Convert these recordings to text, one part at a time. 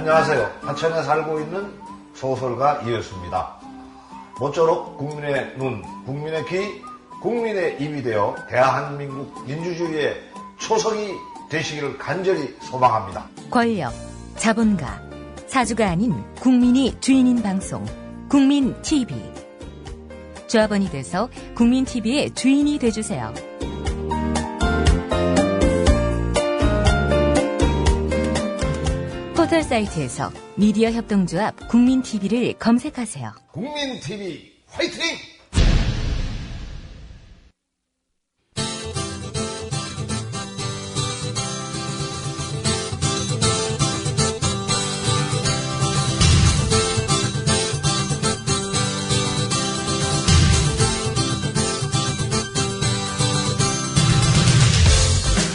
안녕하세요. 하천에 살고 있는 소설가 이효수입니다. 모쪼록 국민의 눈, 국민의 귀, 국민의 입이 되어 대한민국 민주주의의 초석이 되시기를 간절히 소망합니다. 권력, 자본가, 사주가 아닌 국민이 주인인 방송 국민TV. 조합원이 돼서 국민TV의 주인이 돼주세요. 포털 사이트에서 미디어 협동조합 국민TV를 검색하세요. 국민TV 화이팅!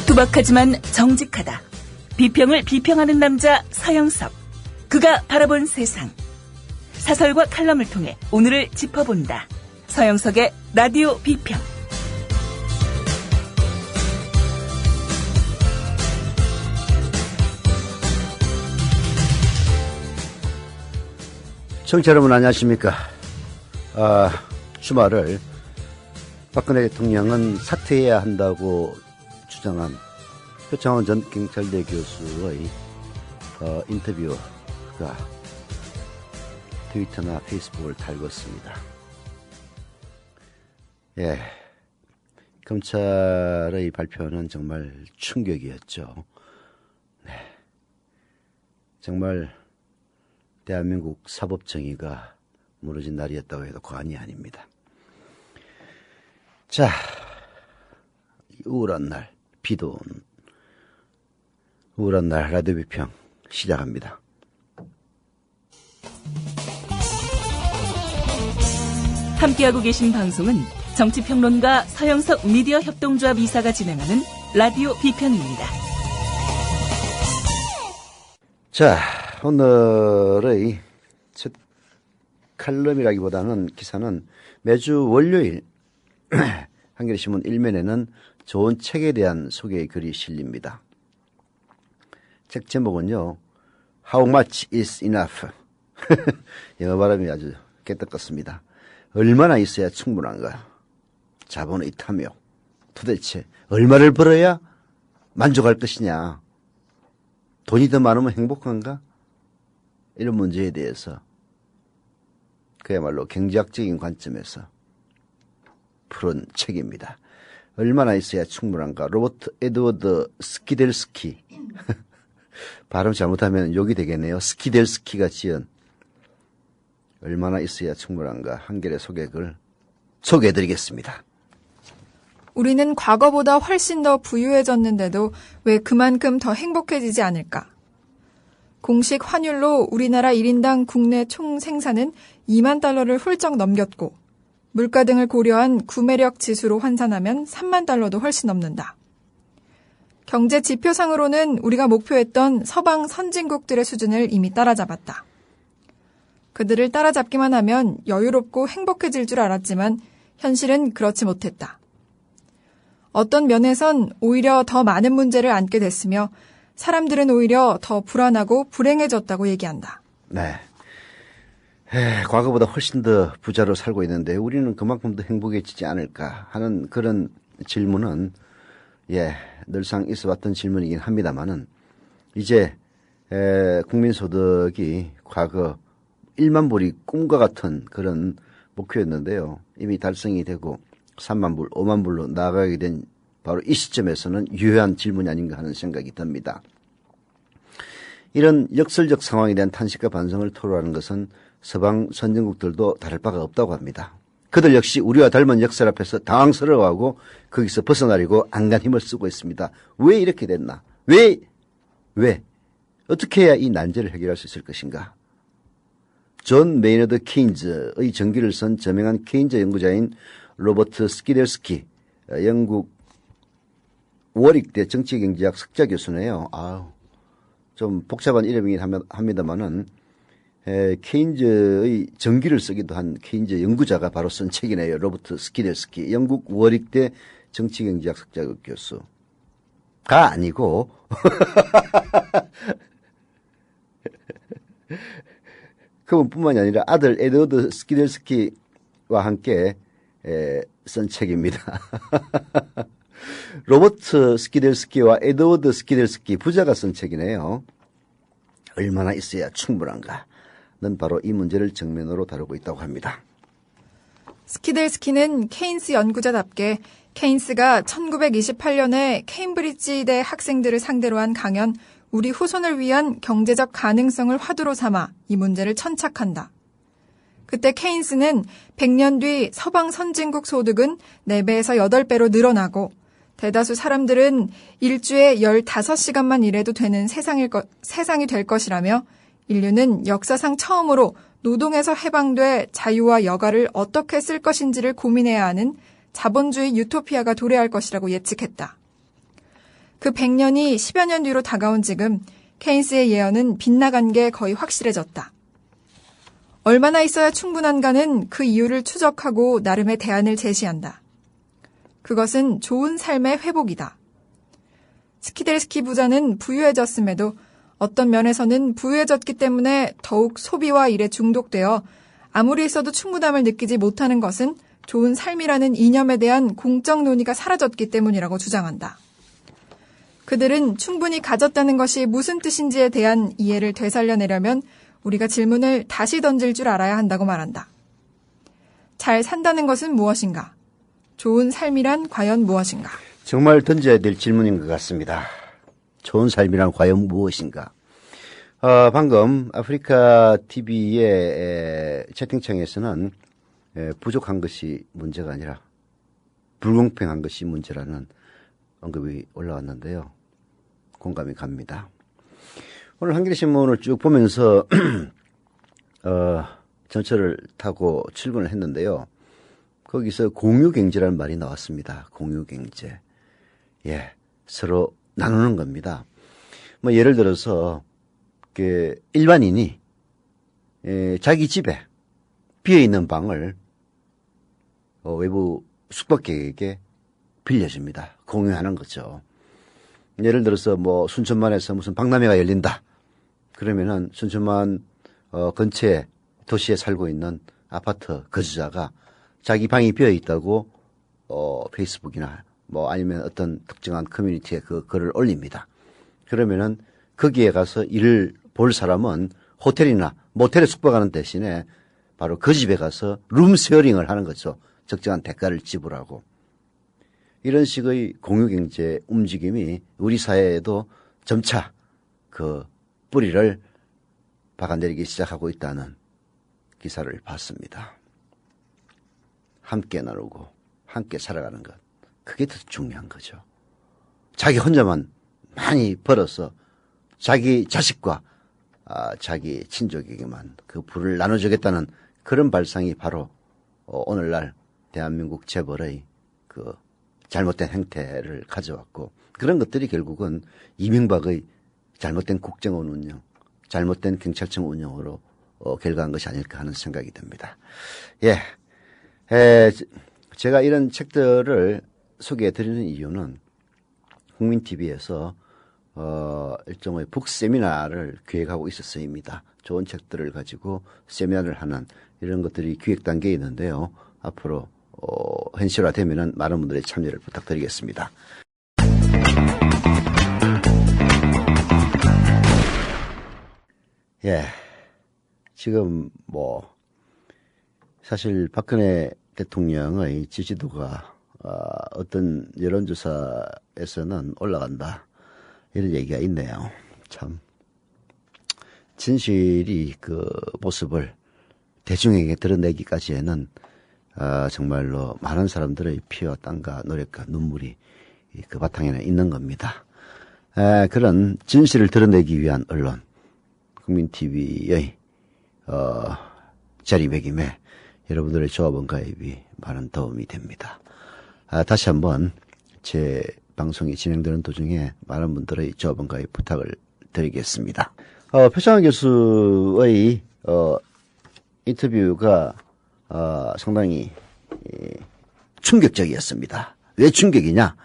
투박하지만 정직하다. 비평을 비평하는 남자 서영석. 그가 바라본 세상. 사설과 칼럼을 통해 오늘을 짚어본다. 서영석의 라디오 비평. 청취자 여러분 안녕하십니까. 주말을 박근혜 대통령은 사퇴해야 한다고 주장한 표창원 전 경찰대 교수의 인터뷰가 트위터나 페이스북을 달궜습니다. 예, 검찰의 발표는 정말 충격이었죠. 네, 정말 대한민국 사법정의가 무너진 날이었다고 해도 과언이 아닙니다. 자, 우울한 날, 비도 온 우울한 날 라디오 비평 시작합니다. 함께하고 계신 방송은 정치평론가 서영석 미디어 협동조합 이사가 진행하는 라디오 비평입니다. 자, 오늘의 첫 칼럼이라기보다는 기사는 매주 월요일 한겨레신문 1면에는 좋은 책에 대한 소개의 글이 실립니다. 책 제목은요, How much is enough? 영어 발음이 아주 깨끗같습니다. 얼마나 있어야 충분한가? 자본의 탐욕. 도대체 얼마를 벌어야 만족할 것이냐? 돈이 더 많으면 행복한가? 이런 문제에 대해서 그야말로 경제학적인 관점에서 푸른 책입니다. 얼마나 있어야 충분한가? 로버트 에드워드 스키델스키. 발음 잘못하면 욕이 되겠네요. 스키델스키가 지은 얼마나 있어야 충분한가 한겨레 소개글 소개해드리겠습니다. 우리는 과거보다 훨씬 더 부유해졌는데도 왜 그만큼 더 행복해지지 않을까? 공식 환율로 우리나라 1인당 국내 총 생산은 2만 달러를 훌쩍 넘겼고 물가 등을 고려한 구매력 지수로 환산하면 3만 달러도 훨씬 넘는다. 경제 지표상으로는 우리가 목표했던 서방 선진국들의 수준을 이미 따라잡았다. 그들을 따라잡기만 하면 여유롭고 행복해질 줄 알았지만 현실은 그렇지 못했다. 어떤 면에선 오히려 더 많은 문제를 안게 됐으며 사람들은 오히려 더 불안하고 불행해졌다고 얘기한다. 네. 과거보다 훨씬 더 부자로 살고 있는데 우리는 그만큼 더 행복해지지 않을까 하는 그런 질문은 늘상 있어왔던 질문이긴 합니다만은 이제 국민소득이 과거 1만 불이 꿈과 같은 그런 목표였는데요. 이미 달성이 되고 3만 불, 5만 불로 나아가게 된 바로 이 시점에서는 유효한 질문이 아닌가 하는 생각이 듭니다. 이런 역설적 상황에 대한 탄식과 반성을 토로하는 것은 서방 선진국들도 다를 바가 없다고 합니다. 그들 역시 우리와 닮은 역설 앞에서 당황스러워하고 거기서 벗어나려고 안간 힘을 쓰고 있습니다. 왜 이렇게 됐나? 왜? 어떻게 해야 이 난제를 해결할 수 있을 것인가? 존 메이너드 케인즈의 전기를 쓴 저명한 케인즈 연구자인 로버트 스키델스키, 영국 워릭대 정치경제학 석좌 교수네요. 좀 복잡한 이름이긴 합니다만은 케인즈의 전기를 쓰기도 한 케인즈 연구자가 바로 쓴 책이네요. 로버트 스키델스키, 영국 워릭대 정치경제학 석좌 교수가 아니고 그분뿐만이 아니라 아들 에드워드 스키델스키와 함께 쓴 책입니다. 로버트 스키델스키와 에드워드 스키델스키 부자가 쓴 책이네요. 얼마나 있어야 충분한가는 바로 이 문제를 정면으로 다루고 있다고 합니다. 스키델스키는 케인스 연구자답게 케인스가 1928년에 케임브리지대 학생들을 상대로 한 강연 우리 후손을 위한 경제적 가능성을 화두로 삼아 이 문제를 천착한다. 그때 케인스는 100년 뒤 서방 선진국 소득은 4배에서 8배로 늘어나고 대다수 사람들은 일주에 15시간만 일해도 되는 세상이 될 것이라며 인류는 역사상 처음으로 노동에서 해방돼 자유와 여가를 어떻게 쓸 것인지를 고민해야 하는 자본주의 유토피아가 도래할 것이라고 예측했다. 그 100년이 10여 년 뒤로 다가온 지금 케인스의 예언은 빗나간 게 거의 확실해졌다. 얼마나 있어야 충분한가는 그 이유를 추적하고 나름의 대안을 제시한다. 그것은 좋은 삶의 회복이다. 스키델스키 부자는 부유해졌음에도 어떤 면에서는 부유해졌기 때문에 더욱 소비와 일에 중독되어 아무리 있어도 충분함을 느끼지 못하는 것은 좋은 삶이라는 이념에 대한 공적 논의가 사라졌기 때문이라고 주장한다. 그들은 충분히 가졌다는 것이 무슨 뜻인지에 대한 이해를 되살려내려면 우리가 질문을 다시 던질 줄 알아야 한다고 말한다. 잘 산다는 것은 무엇인가? 좋은 삶이란 과연 무엇인가? 정말 던져야 될 질문인 것 같습니다. 좋은 삶이란 과연 무엇인가? 방금 아프리카 TV의 채팅창에서는 부족한 것이 문제가 아니라 불공평한 것이 문제라는 언급이 올라왔는데요. 공감이 갑니다. 오늘 한겨레신문을 쭉 보면서 전철을 타고 출근을 했는데요. 거기서 공유경제라는 말이 나왔습니다. 공유경제. 예, 서로 나누는 겁니다. 뭐 예를 들어서 그 일반인이 자기 집에 비어있는 방을 외부 숙박객에게 빌려줍니다. 공유하는 거죠. 예를 들어서 뭐 순천만에서 무슨 박람회가 열린다. 그러면은 순천만 근처에 도시에 살고 있는 아파트 거주자가 자기 방이 비어 있다고 페이스북이나 뭐 아니면 어떤 특정한 커뮤니티에 그 글을 올립니다. 그러면은 거기에 가서 일을 볼 사람은 호텔이나 모텔에 숙박하는 대신에 바로 그 집에 가서 룸쉐어링을 하는 거죠. 적정한 대가를 지불하고. 이런 식의 공유경제 움직임이 우리 사회에도 점차 그 뿌리를 박아내리기 시작하고 있다는 기사를 봤습니다. 함께 나누고 함께 살아가는 것. 그게 더 중요한 거죠. 자기 혼자만 많이 벌어서 자기 자식과 자기 친족에게만 그 부를 나눠주겠다는 그런 발상이 바로 오늘날 대한민국 재벌의 그 잘못된 행태를 가져왔고 그런 것들이 결국은 이명박의 잘못된 국정원 운영, 잘못된 경찰청 운영으로 결과한 것이 아닐까 하는 생각이 듭니다. 예, 제가 이런 책들을 소개해 드리는 이유는 국민TV에서 일종의 북세미나를 기획하고 있었습니다. 좋은 책들을 가지고 세미나를 하는 이런 것들이 기획 단계에 있는데요. 앞으로 현실화되면은 많은 분들의 참여를 부탁드리겠습니다. 예, 지금 뭐 사실 박근혜 대통령의 지지도가 어떤 여론조사에서는 올라간다 이런 얘기가 있네요. 참 진실이 그 모습을 대중에게 드러내기까지에는 정말로 많은 사람들의 피와 땀과 노력과 눈물이 그 바탕에는 있는 겁니다. 그런 진실을 드러내기 위한 언론, 국민TV의 자리매김에 여러분들의 조합원 가입이 많은 도움이 됩니다. 다시 한번 제 방송이 진행되는 도중에 많은 분들의 조합원 가입 부탁을 드리겠습니다. 표창원 교수의 인터뷰가 상당히 충격적이었습니다. 왜 충격이냐?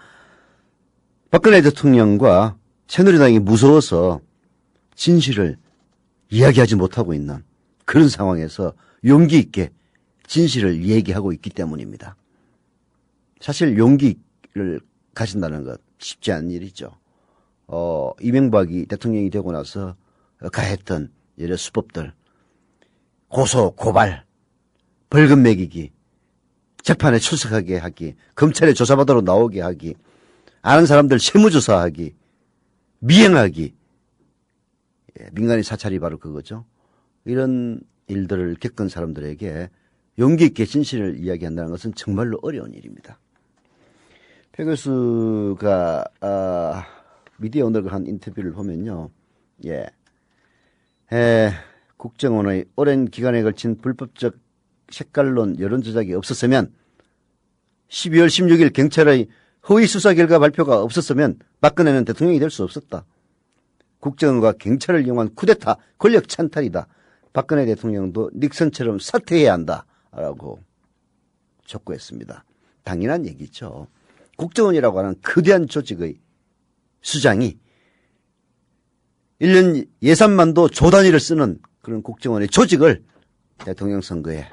박근혜 대통령과 새누리당이 무서워서 진실을 이야기하지 못하고 있는 그런 상황에서 용기 있게 진실을 얘기하고 있기 때문입니다. 사실 용기를 가진다는 것 쉽지 않은 일이죠. 이명박이 대통령이 되고 나서 가했던 여러 수법들, 고소, 고발, 벌금 매기기, 재판에 출석하게 하기, 검찰에 조사받으러 나오게 하기, 아는 사람들 세무조사하기, 미행하기, 민간인 사찰이 바로 그거죠. 이런 일들을 겪은 사람들에게 용기 있게 진실을 이야기한다는 것은 정말로 어려운 일입니다. 표 교수가 미디어 오늘과 한 인터뷰를 보면요, 국정원의 오랜 기간에 걸친 불법적 색깔론 여론 조작이 없었으면 12월 16일 경찰의 허위 수사 결과 발표가 없었으면 박근혜는 대통령이 될 수 없었다. 국정원과 경찰을 이용한 쿠데타 권력 찬탈이다. 박근혜 대통령도 닉슨처럼 사퇴해야 한다라고 촉구했습니다. 당연한 얘기죠. 국정원이라고 하는 거대한 조직의 수장이 1년 예산만도 조 단위를 쓰는 그런 국정원의 조직을 대통령 선거에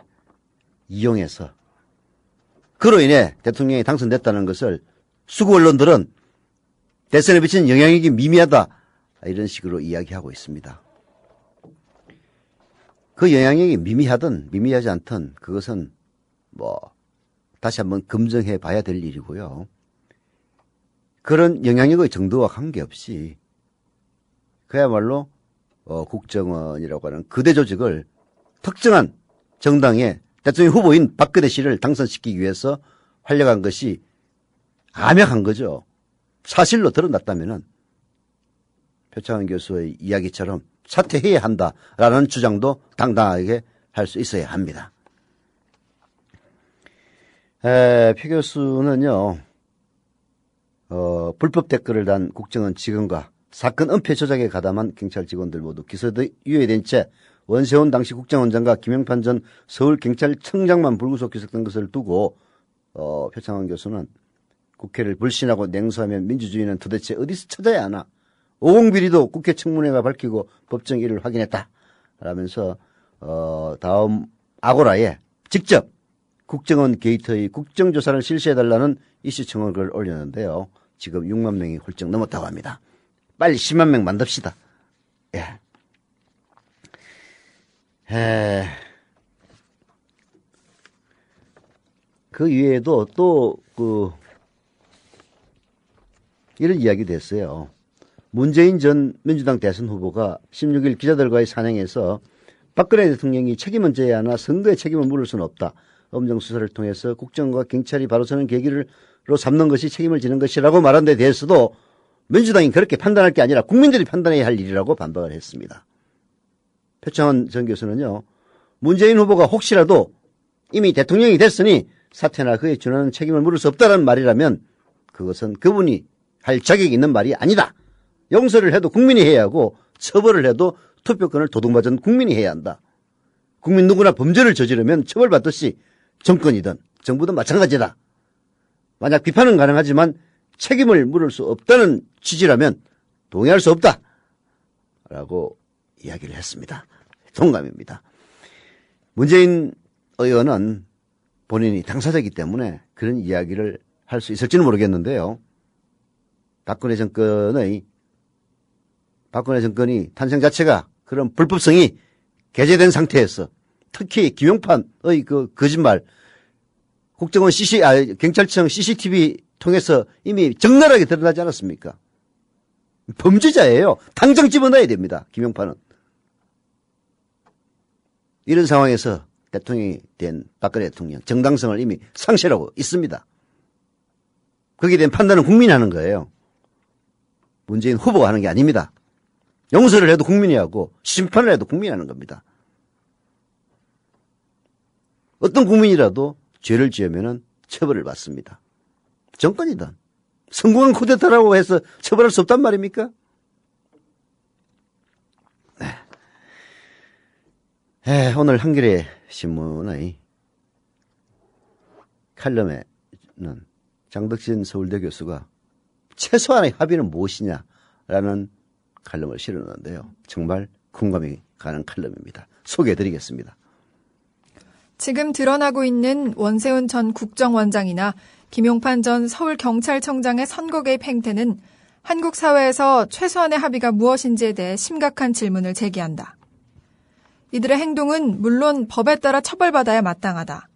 이용해서 그로 인해 대통령이 당선됐다는 것을 수구 언론들은 대선에 미친 영향력이 미미하다 이런 식으로 이야기하고 있습니다. 그 영향력이 미미하든 미미하지 않든 그것은 다시 한번 검증해 봐야 될 일이고요. 그런 영향력의 정도와 관계없이 그야말로 국정원이라고 하는 거대 조직을 특정한 정당의 대통령 후보인 박근혜 씨를 당선시키기 위해서 활용한 것이 암약한 거죠. 사실로 드러났다면은 표창원 교수의 이야기처럼 사퇴해야 한다라는 주장도 당당하게 할 수 있어야 합니다. 표 교수는요, 불법 댓글을 단 국정원 직원과 사건 은폐 조작에 가담한 경찰 직원들 모두 기소유예된 채 원세훈 당시 국정원장과 김영판 전 서울경찰청장만 불구속 기소된 것을 두고 표창원 교수는 국회를 불신하고 냉소하면 민주주의는 도대체 어디서 찾아야 하나. 오공비리도 국회 청문회가 밝히고 법정 일을 확인했다. 라면서 다음 아고라에 직접 국정원 게이트의 국정조사를 실시해달라는 이슈 청원을 올렸는데요. 지금 6만 명이 훌쩍 넘었다고 합니다. 빨리 10만 명 만듭시다. 그 이외에도 또 이런 이야기도 했어요. 문재인 전 민주당 대선 후보가 16일 기자들과의 산행에서 박근혜 대통령이 책임은 져야 하나 선거에 책임을 물을 수는 없다. 엄정 수사를 통해서 국정과 경찰이 바로 서는 계기로 삼는 것이 책임을 지는 것이라고 말한 데 대해서도 민주당이 그렇게 판단할 게 아니라 국민들이 판단해야 할 일이라고 반박을 했습니다. 표창원 전 교수는요, 문재인 후보가 혹시라도 이미 대통령이 됐으니 사퇴나 그에 준하는 책임을 물을 수 없다는 말이라면 그것은 그분이 할 자격이 있는 말이 아니다. 용서를 해도 국민이 해야 하고 처벌을 해도 투표권을 도둑맞은 국민이 해야 한다. 국민 누구나 범죄를 저지르면 처벌받듯이 정권이든 정부든 마찬가지다. 만약 비판은 가능하지만 책임을 물을 수 없다는 취지라면 동의할 수 없다. 라고 이야기를 했습니다. 동감입니다. 문재인 의원은 본인이 당사자이기 때문에 그런 이야기를 할 수 있을지는 모르겠는데요. 박근혜 정권이 탄생 자체가 그런 불법성이 개재된 상태에서 특히 김용판의 그 거짓말, 국정원 경찰청 CCTV 통해서 이미 적나라하게 드러나지 않았습니까? 범죄자예요. 당장 집어넣어야 됩니다. 김용판은. 이런 상황에서 대통령이 된 박근혜 대통령 정당성을 이미 상실하고 있습니다. 거기에 대한 판단은 국민이 하는 거예요. 문재인 후보가 하는 게 아닙니다. 용서를 해도 국민이 하고 심판을 해도 국민이 하는 겁니다. 어떤 국민이라도 죄를 지으면 처벌을 받습니다. 정권이든 성공한 쿠데타라고 해서 처벌할 수 없단 말입니까? 네. 오늘 한겨레 신문의 칼럼에는 장덕진 서울대 교수가 최소한의 합의는 무엇이냐라는 칼럼을 실었는데요. 정말 공감이 가는 칼럼입니다. 소개해드리겠습니다. 지금 드러나고 있는 원세훈 전 국정원장이나 김용판 전 서울경찰청장의 선거 개입 행태는 한국 사회에서 최소한의 합의가 무엇인지에 대해 심각한 질문을 제기한다. 이들의 행동은 물론 법에 따라 처벌받아야 마땅하다.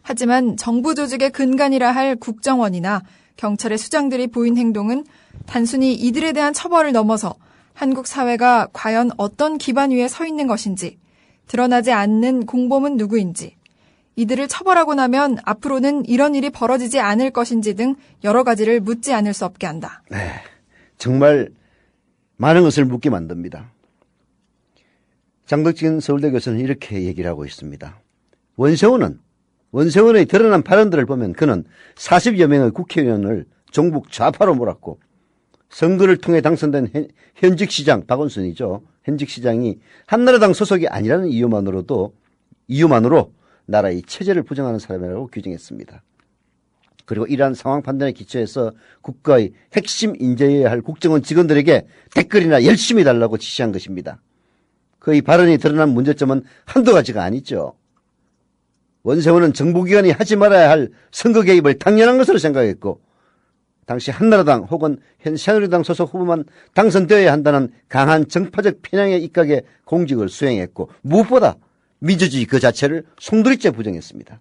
하지만 정부 조직의 근간이라 할 국정원이나 경찰의 수장들이 보인 행동은 단순히 이들에 대한 처벌을 넘어서 한국 사회가 과연 어떤 기반 위에 서 있는 것인지, 드러나지 않는 공범은 누구인지, 이들을 처벌하고 나면 앞으로는 이런 일이 벌어지지 않을 것인지 등 여러 가지를 묻지 않을 수 없게 한다. 네, 정말 많은 것을 묻게 만듭니다. 장덕진 서울대 교수는 이렇게 얘기를 하고 있습니다. 원세훈의 드러난 발언들을 보면 그는 40여 명의 국회의원을 종북 좌파로 몰았고 선거를 통해 당선된 현직 시장, 박원순이죠. 현직 시장이 한나라당 소속이 아니라는 이유만으로 나라의 체제를 부정하는 사람이라고 규정했습니다. 그리고 이러한 상황 판단에 기초해서 국가의 핵심 인재여야 할 국정원 직원들에게 댓글이나 열심히 달라고 지시한 것입니다. 그의 발언이 드러난 문제점은 한두 가지가 아니죠. 원세훈은 정부기관이 하지 말아야 할 선거 개입을 당연한 것으로 생각했고 당시 한나라당 혹은 현 새누리당 소속 후보만 당선되어야 한다는 강한 정파적 편향에 입각해 공직을 수행했고 무엇보다 민주주의 그 자체를 송두리째 부정했습니다.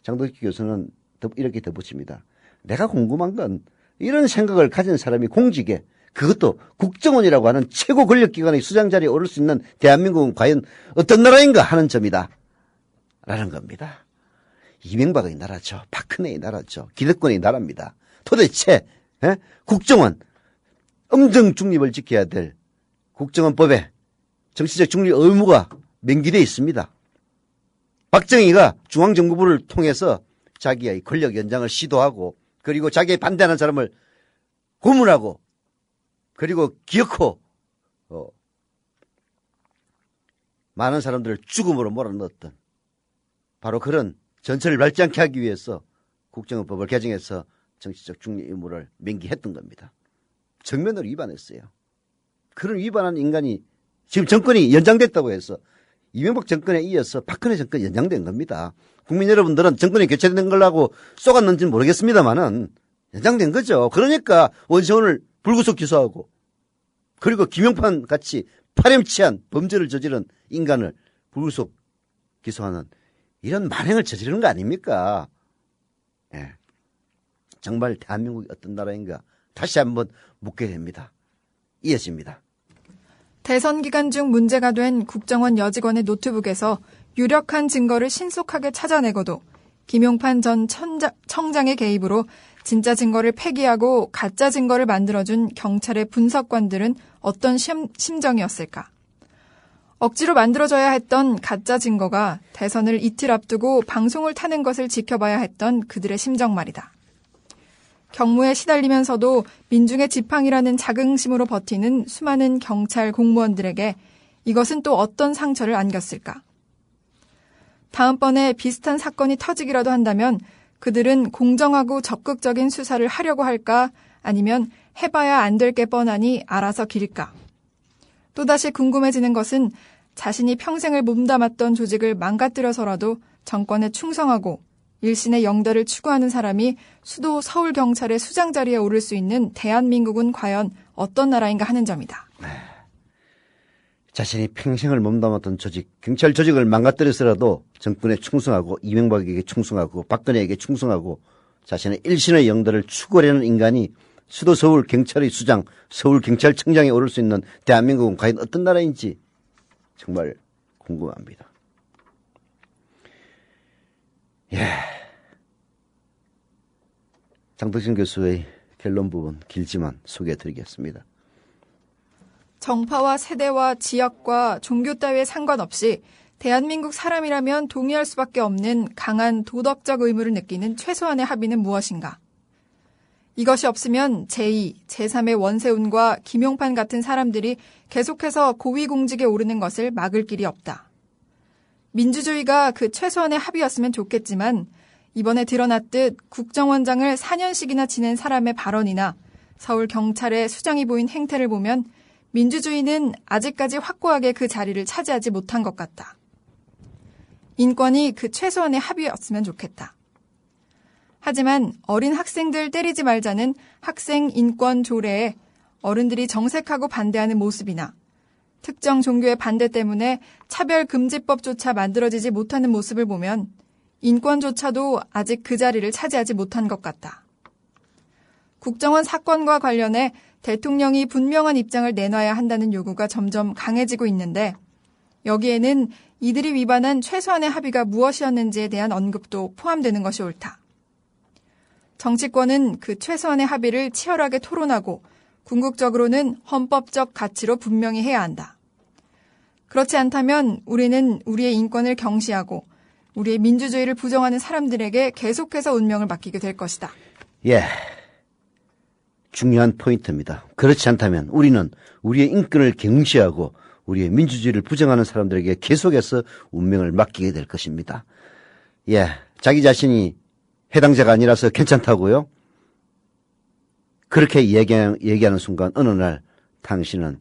장덕진 교수는 이렇게 덧붙입니다. 내가 궁금한 건 이런 생각을 가진 사람이 공직에 그것도 국정원이라고 하는 최고 권력기관의 수장 자리에 오를 수 있는 대한민국은 과연 어떤 나라인가 하는 점이다. 라는 겁니다. 이명박의 나라죠. 박근혜의 나라죠. 기득권의 나라입니다. 도대체 국정원 엄정 중립을 지켜야 될 국정원법에 정치적 중립 의무가 명기되어 있습니다. 박정희가 중앙정부부를 통해서 자기의 권력 연장을 시도하고 그리고 자기의 반대하는 사람을 고문하고 그리고 기어코 많은 사람들을 죽음으로 몰아넣었던 바로 그런 전철을 밟지 않게 하기 위해서 국정원법을 개정해서 정치적 중립 의무를 명기했던 겁니다. 정면으로 위반했어요. 그런 위반한 인간이 지금 정권이 연장됐다고 해서 이명박 정권에 이어서 박근혜 정권이 연장된 겁니다. 국민 여러분들은 정권이 교체된 걸라고 쏘갔는지는 모르겠습니다만은 연장된 거죠. 그러니까 원세훈을 불구속 기소하고 그리고 김용판 같이 파렴치한 범죄를 저지른 인간을 불구속 기소하는 이런 만행을 저지르는 거 아닙니까? 예. 정말 대한민국이 어떤 나라인가 다시 한번 묻게 됩니다. 이어집니다. 대선 기간 중 문제가 된 국정원 여직원의 노트북에서 유력한 증거를 신속하게 찾아내고도 김용판 전 청장의 개입으로 진짜 증거를 폐기하고 가짜 증거를 만들어준 경찰의 분석관들은 어떤 심정이었을까? 억지로 만들어져야 했던 가짜 증거가 대선을 이틀 앞두고 방송을 타는 것을 지켜봐야 했던 그들의 심정 말이다. 경무에 시달리면서도 민중의 지팡이라는 자긍심으로 버티는 수많은 경찰 공무원들에게 이것은 또 어떤 상처를 안겼을까? 다음번에 비슷한 사건이 터지기라도 한다면 그들은 공정하고 적극적인 수사를 하려고 할까? 아니면 해봐야 안 될 게 뻔하니 알아서 기를까? 또다시 궁금해지는 것은 자신이 평생을 몸담았던 조직을 망가뜨려서라도 정권에 충성하고 일신의 영달을 추구하는 사람이 수도 서울경찰의 수장 자리에 오를 수 있는 대한민국은 과연 어떤 나라인가 하는 점이다. 자신이 평생을 몸담았던 조직, 경찰 조직을 망가뜨려서라도 정권에 충성하고 이명박에게 충성하고 박근혜에게 충성하고 자신의 일신의 영달을 추구하려는 인간이 수도 서울경찰의 수장, 서울경찰청장에 오를 수 있는 대한민국은 과연 어떤 나라인지 정말 궁금합니다. 예. 장덕진 교수의 결론 부분 길지만 소개해드리겠습니다. 정파와 세대와 지역과 종교 따위에 상관없이 대한민국 사람이라면 동의할 수밖에 없는 강한 도덕적 의무를 느끼는 최소한의 합의는 무엇인가? 이것이 없으면 제2, 제3의 원세훈과 김용판 같은 사람들이 계속해서 고위공직에 오르는 것을 막을 길이 없다. 민주주의가 그 최소한의 합의였으면 좋겠지만 이번에 드러났듯 국정원장을 4년씩이나 지낸 사람의 발언이나 서울 경찰의 수장이 보인 행태를 보면 민주주의는 아직까지 확고하게 그 자리를 차지하지 못한 것 같다. 인권이 그 최소한의 합의였으면 좋겠다. 하지만 어린 학생들 때리지 말자는 학생 인권 조례에 어른들이 정색하고 반대하는 모습이나 특정 종교의 반대 때문에 차별금지법조차 만들어지지 못하는 모습을 보면 인권조차도 아직 그 자리를 차지하지 못한 것 같다. 국정원 사건과 관련해 대통령이 분명한 입장을 내놔야 한다는 요구가 점점 강해지고 있는데 여기에는 이들이 위반한 최소한의 합의가 무엇이었는지에 대한 언급도 포함되는 것이 옳다. 정치권은 그 최소한의 합의를 치열하게 토론하고 궁극적으로는 헌법적 가치로 분명히 해야 한다. 그렇지 않다면 우리는 우리의 인권을 경시하고 우리의 민주주의를 부정하는 사람들에게 계속해서 운명을 맡기게 될 것이다. 예, 중요한 포인트입니다. 그렇지 않다면 우리는 우리의 인권을 경시하고 우리의 민주주의를 부정하는 사람들에게 계속해서 운명을 맡기게 될 것입니다. 예, 자기 자신이 해당자가 아니라서 괜찮다고요? 그렇게 얘기하는 순간 어느 날 당신은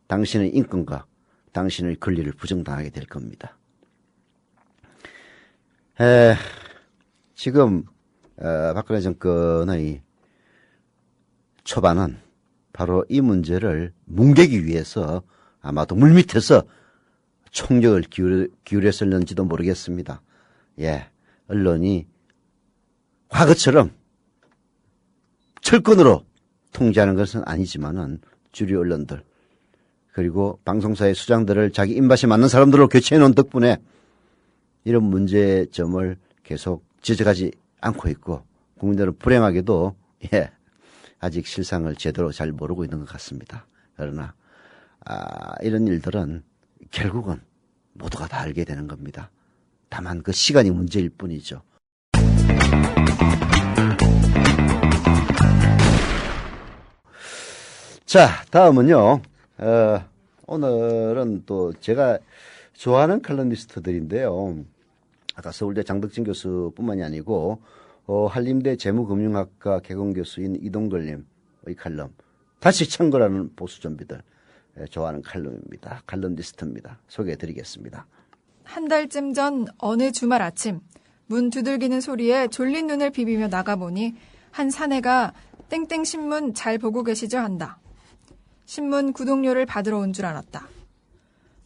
당신의 인권과 당신의 권리를 부정당하게 될 겁니다. 지금 박근혜 정권의 초반은 바로 이 문제를 뭉개기 위해서 아마도 물밑에서 총력을 기울였을는지도 모르겠습니다. 예, 언론이 과거처럼 철권으로 통제하는 것은 아니지만은 주류 언론들 그리고 방송사의 수장들을 자기 입맛에 맞는 사람들로 교체해 놓은 덕분에 이런 문제점을 계속 지적하지 않고 있고 국민들은 불행하게도 아직 실상을 제대로 잘 모르고 있는 것 같습니다. 그러나 이런 일들은 결국은 모두가 다 알게 되는 겁니다. 다만 그 시간이 문제일 뿐이죠. 자, 다음은요. 오늘은 또 제가 좋아하는 칼럼니스트들인데요. 아까 서울대 장덕진 교수뿐만이 아니고 한림대 재무금융학과 개공교수인 이동걸님의 칼럼 다시 창궐하는 보수 좀비들 좋아하는 칼럼입니다. 칼럼니스트입니다. 소개해드리겠습니다. 한 달쯤 전 어느 주말 아침 문 두들기는 소리에 졸린 눈을 비비며 나가보니 한 사내가 땡땡 신문 잘 보고 계시죠 한다. 신문 구독료를 받으러 온 줄 알았다.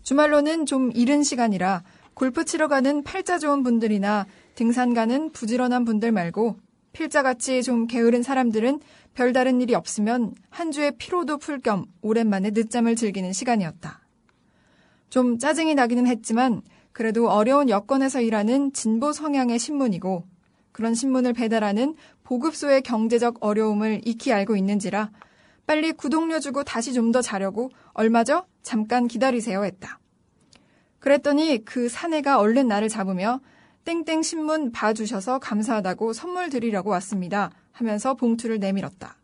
주말로는 좀 이른 시간이라 골프 치러 가는 팔자 좋은 분들이나 등산 가는 부지런한 분들 말고 필자같이 좀 게으른 사람들은 별다른 일이 없으면 한 주의 피로도 풀 겸 오랜만에 늦잠을 즐기는 시간이었다. 좀 짜증이 나기는 했지만 그래도 어려운 여건에서 일하는 진보 성향의 신문이고 그런 신문을 배달하는 보급소의 경제적 어려움을 익히 알고 있는지라 빨리 구독료 주고 다시 좀 더 자려고 얼마죠? 잠깐 기다리세요 했다. 그랬더니 그 사내가 얼른 나를 잡으며 땡땡 신문 봐주셔서 감사하다고 선물 드리려고 왔습니다 하면서 봉투를 내밀었다.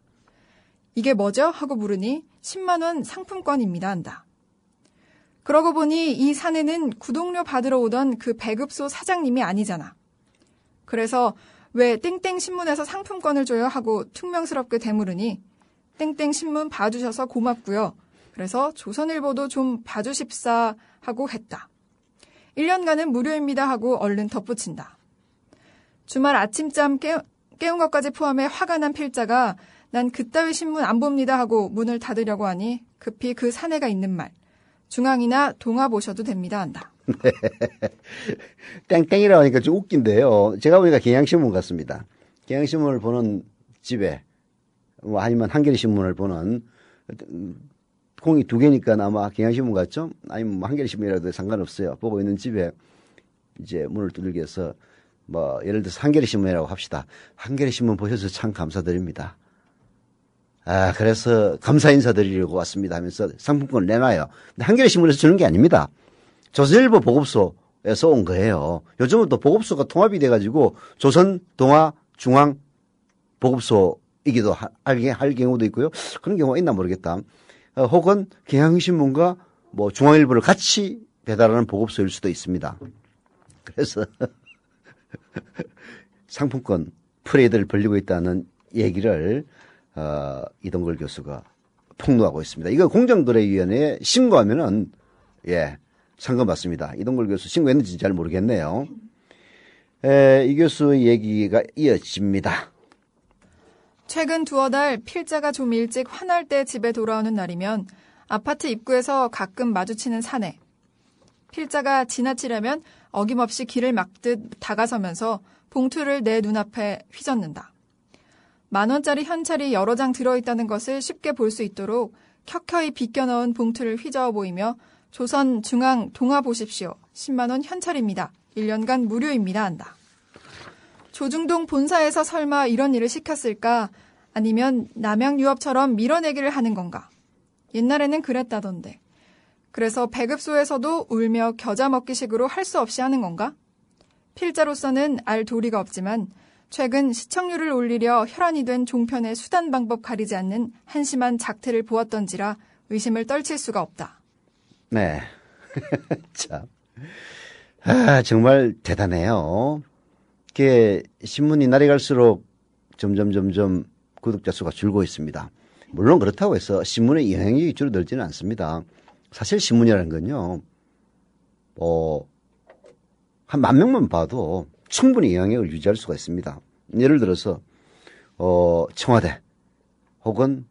이게 뭐죠? 하고 물으니 10만 원 상품권입니다 한다. 그러고 보니 이 사내는 구독료 받으러 오던 그 배급소 사장님이 아니잖아. 그래서 왜 땡땡 신문에서 상품권을 줘요? 하고 퉁명스럽게 되물으니 땡땡 신문 봐주셔서 고맙고요. 그래서 조선일보도 좀 봐주십사 하고 했다. 1년간은 무료입니다 하고 얼른 덧붙인다. 주말 아침잠 깨운 것까지 포함해 화가 난 필자가 난 그따위 신문 안 봅니다 하고 문을 닫으려고 하니 급히 그 사내가 있는 말. 중앙이나 동아 보셔도 됩니다 한다. 땡땡이라고 하니까 좀 웃긴데요. 제가 보니까 경향신문 같습니다. 경향신문을 보는 집에 아니면 한겨레신문을 보는 공이 두 개니까 아마 경향신문 같죠? 아니면 뭐 한겨레신문이라도 상관없어요. 보고 있는 집에 이제 문을 두들겨서 뭐 예를 들어서 한겨레신문이라고 합시다. 한겨레신문 보셔서 참 감사드립니다. 그래서 감사 인사드리려고 왔습니다 하면서 상품권을 내놔요. 근데 한겨레신문에서 주는 게 아닙니다. 조선일보 보급소에서 온 거예요. 요즘은 또 보급소가 통합이 돼가지고 조선, 동아, 중앙 보급소이기도 할 경우도 있고요. 그런 경우가 있나 모르겠다. 혹은 경향신문과 뭐 중앙일보를 같이 배달하는 보급소일 수도 있습니다. 그래서 상품권 프레이드를 벌리고 있다는 얘기를 이동걸 교수가 폭로하고 있습니다. 이거 공정거래위원회에 신고하면은 예 상금받습니다. 이동걸 교수 신고했는지 잘 모르겠네요. 이 교수의 얘기가 이어집니다. 최근 두어 달 필자가 좀 일찍 화날 때 집에 돌아오는 날이면 아파트 입구에서 가끔 마주치는 사내. 필자가 지나치려면 어김없이 길을 막듯 다가서면서 봉투를 내 눈앞에 휘젓는다. 10,000원짜리 현찰이 여러 장 들어있다는 것을 쉽게 볼 수 있도록 켜켜이 비껴넣은 봉투를 휘저어 보이며 조선 중앙 동화 보십시오. 10만원 현찰입니다. 1년간 무료입니다. 한다. 조중동 본사에서 설마 이런 일을 시켰을까? 아니면 남양유업처럼 밀어내기를 하는 건가? 옛날에는 그랬다던데. 그래서 배급소에서도 울며 겨자 먹기식으로 할 수 없이 하는 건가? 필자로서는 알 도리가 없지만 최근 시청률을 올리려 혈안이 된 종편의 수단 방법 가리지 않는 한심한 작태를 보았던지라 의심을 떨칠 수가 없다. 네. 참. 정말 대단해요. 이게 신문이 날이 갈수록 점점 구독자 수가 줄고 있습니다. 물론 그렇다고 해서 신문의 영향력이 줄어들지는 않습니다. 사실 신문이라는 건요, 한 10,000명만 봐도 충분히 영향력을 유지할 수가 있습니다. 예를 들어서 청와대 혹은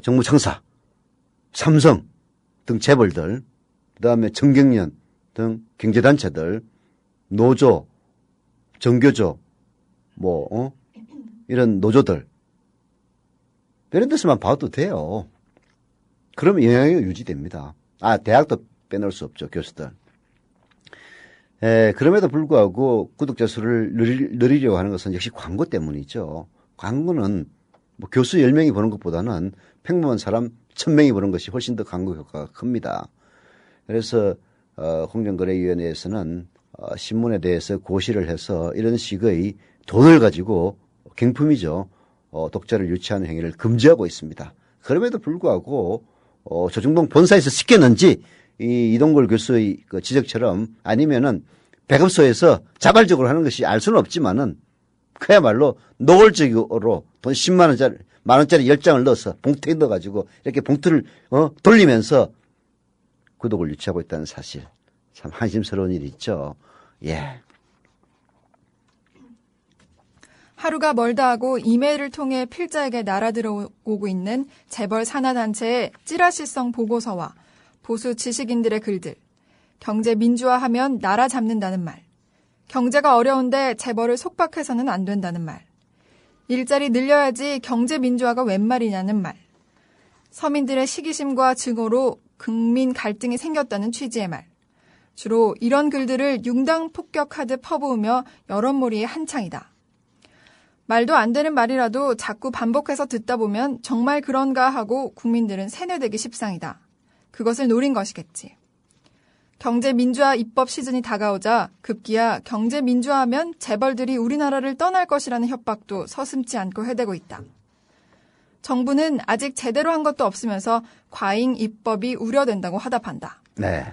정무청사, 삼성 등 재벌들, 그다음에 정경련 등 경제단체들, 노조, 정교조, 이런 노조들 이런 데서만 봐도 돼요. 그러면 영향력이 유지됩니다. 대학도 빼놓을 수 없죠, 교수들. 그럼에도 불구하고 구독자 수를 늘리려고 하는 것은 역시 광고 때문이죠. 광고는 교수 10명이 보는 것보다는 평범한 사람 1,000명이 보는 것이 훨씬 더 광고 효과가 큽니다. 그래서 공정거래위원회에서는 신문에 대해서 고시를 해서 이런 식의 돈을 가지고 경품이죠. 독자를 유치하는 행위를 금지하고 있습니다. 그럼에도 불구하고 조중동 본사에서 시켰는지 이 이동걸 교수의 그 지적처럼 아니면은 배급소에서 자발적으로 하는 것이 알 수는 없지만은 그야말로 노골적으로 돈 10만 원짜리 10,000원짜리 10장을 넣어서 봉투에 넣어가지고 이렇게 봉투를 돌리면서 구독을 유치하고 있다는 사실 참 한심스러운 일이 있죠. 예. 하루가 멀다 하고 이메일을 통해 필자에게 날아들어오고 있는 재벌 산하단체의 찌라시성 보고서와 보수 지식인들의 글들, 경제 민주화하면 나라 잡는다는 말, 경제가 어려운데 재벌을 속박해서는 안 된다는 말, 일자리 늘려야지 경제 민주화가 웬 말이냐는 말, 서민들의 시기심과 증오로 국민 갈등이 생겼다는 취지의 말, 주로 이런 글들을 융당 폭격하듯 퍼부으며 여론몰이에 한창이다. 말도 안 되는 말이라도 자꾸 반복해서 듣다 보면 정말 그런가 하고 국민들은 세뇌되기 십상이다. 그것을 노린 것이겠지. 경제민주화 입법 시즌이 다가오자 급기야 경제민주화하면 재벌들이 우리나라를 떠날 것이라는 협박도 서슴지 않고 해대고 있다. 정부는 아직 제대로 한 것도 없으면서 과잉 입법이 우려된다고 화답한다. 네.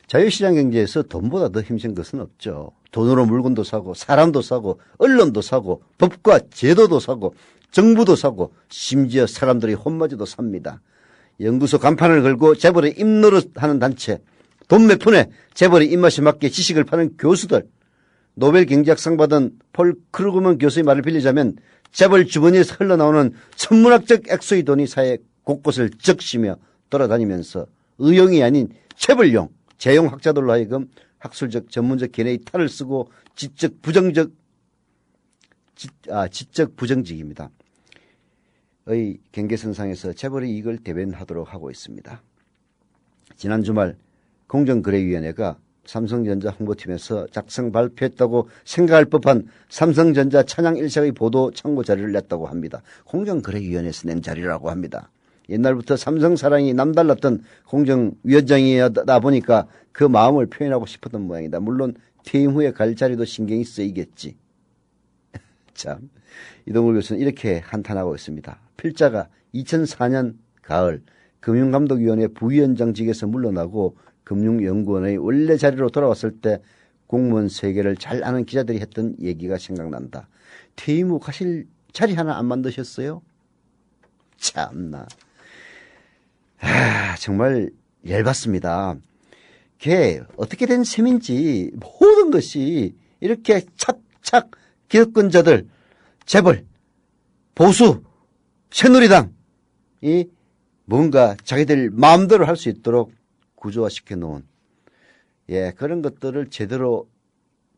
자유시장 경제에서 돈보다 더 힘든 것은 없죠. 돈으로 물건도 사고 사람도 사고 언론도 사고 법과 제도도 사고 정부도 사고 심지어 사람들이 혼마저도 삽니다. 연구소 간판을 걸고 재벌의 입노릇하는 단체, 돈 몇 푼에 재벌의 입맛에 맞게 지식을 파는 교수들, 노벨 경제학상 받은 폴 크루그먼 교수의 말을 빌리자면 재벌 주머니에서 흘러나오는 천문학적 액수의 돈이 사회 곳곳을 적시며 돌아다니면서 의용이 아닌 체벌용, 재용 학자들로 하여금 학술적 전문적 견해의 탈을 쓰고 지적 부정직입니다. 의 경계선상에서 재벌의 이익을 대변하도록 하고 있습니다. 지난 주말 공정거래위원회가 삼성전자 홍보팀에서 작성 발표했다고 생각할 법한 삼성전자 찬양 일색의 보도 참고 자료를 냈다고 합니다. 공정거래위원회에서 낸 자료라고 합니다. 옛날부터 삼성 사랑이 남달랐던 공정위원장이다 보니까 그 마음을 표현하고 싶었던 모양이다. 물론 퇴임 후에 갈 자리도 신경이 쓰이겠지. 참, 이동걸 교수는 이렇게 한탄하고 있습니다. 필자가 2004년 가을 금융감독위원회 부위원장직에서 물러나고 금융연구원의 원래 자리로 돌아왔을 때 공무원 세계를 잘 아는 기자들이 했던 얘기가 생각난다. 퇴임 후 가실 자리 하나 안 만드셨어요? 참나. 정말 열받습니다. 걔 어떻게 된 셈인지 모든 것이 이렇게 착착 기득권자들, 재벌, 보수, 새누리당이 뭔가 자기들 마음대로 할 수 있도록 구조화시켜 놓은 그런 것들을 제대로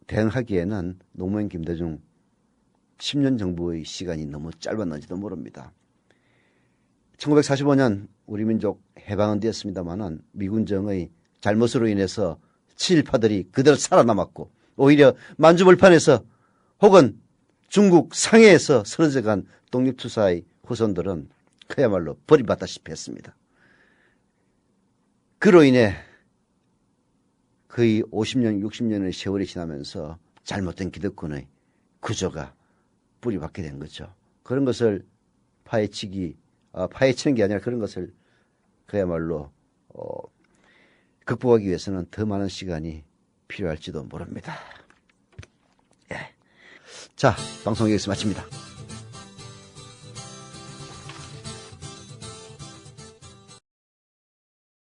대응하기에는 노무현 김대중 10년 정부의 시간이 너무 짧았는지도 모릅니다. 1945년 우리 민족 해방은 되었습니다마는 미군정의 잘못으로 인해서 친일파들이 그대로 살아남았고 오히려 만주벌판에서 혹은 중국 상해에서 쓰러져간 독립투사의 후손들은 그야말로 버림받다시피 했습니다. 그로 인해 거의 50년, 60년의 세월이 지나면서 잘못된 기득권의 구조가 뿌리박게 된 거죠. 그런 것을 파헤치는 게 아니라 그런 것을 그야말로 극복하기 위해서는 더 많은 시간이 필요할지도 모릅니다. 자, 방송 여기서 마칩니다.